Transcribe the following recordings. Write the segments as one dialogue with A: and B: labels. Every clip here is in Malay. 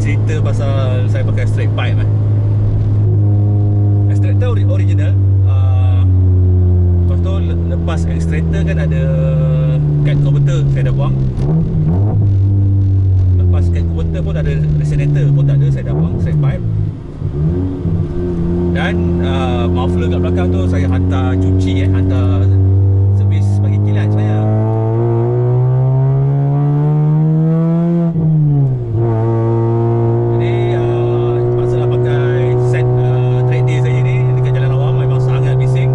A: cerita pasal saya pakai straight pipe extractor original. Lepas tu lepas extractor kan ada cat converter saya dah buang. Lepas cat converter pun ada resonator pun tak ada, saya dah buang straight pipe. Dan muffler kat belakang tu saya hantar cuci, hantar servis bagi kilat saya. Jadi paksalah pakai set track day saya ni dekat jalan awam, memang sangat bising.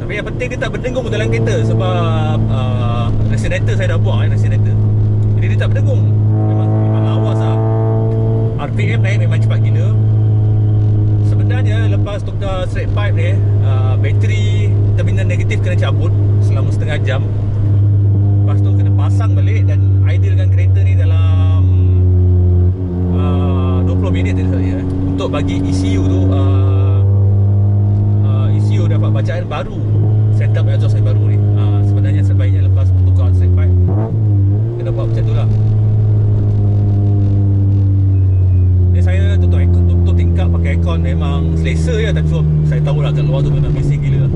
A: Tapi yang penting dia tak berdengung dalam kereta sebab resonator saya dah buang, resonator. Jadi dia tak berdengung. Memang lawas lah. RPM naik memang cepat gila. Sebenarnya lepas tukar straight pipe ni, bateri terminal negatif kena cabut selama setengah jam. Lepas tu kena pasang balik dan idealkan kereta ni dalam 20 minit saja untuk bagi ECU tu ECU dapat bacaan baru, setup exhaust yang baru ni. Sebenarnya sebaiknya lepas tukar straight pipe kena buat macam tu lah. Ni saya tutup tingkap pakai aircon memang selesa je, tapi saya tahu lah kat luar tu memang bising gila lah.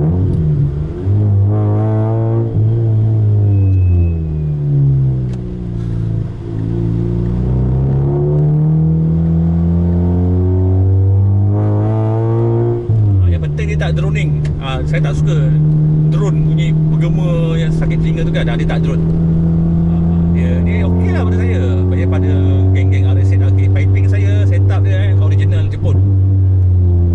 A: Yang penting dia tak droning. Saya tak suka drone bunyi bergema yang sakit telinga tu kan. Dia tak drone. Dia okey lah pada saya, daripada geng-geng RS8 Arcade. Piping saya setup dia original Jepun,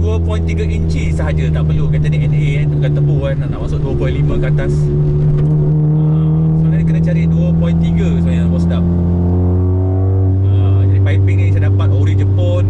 A: 2.3 inci sahaja, tak perlu kata ni NA tukar tebu nak masuk 2.5 ke atas. Sebenarnya kena cari 2.3 sebenarnya bos sedap. Jadi piping ni saya dapat ori Jepun,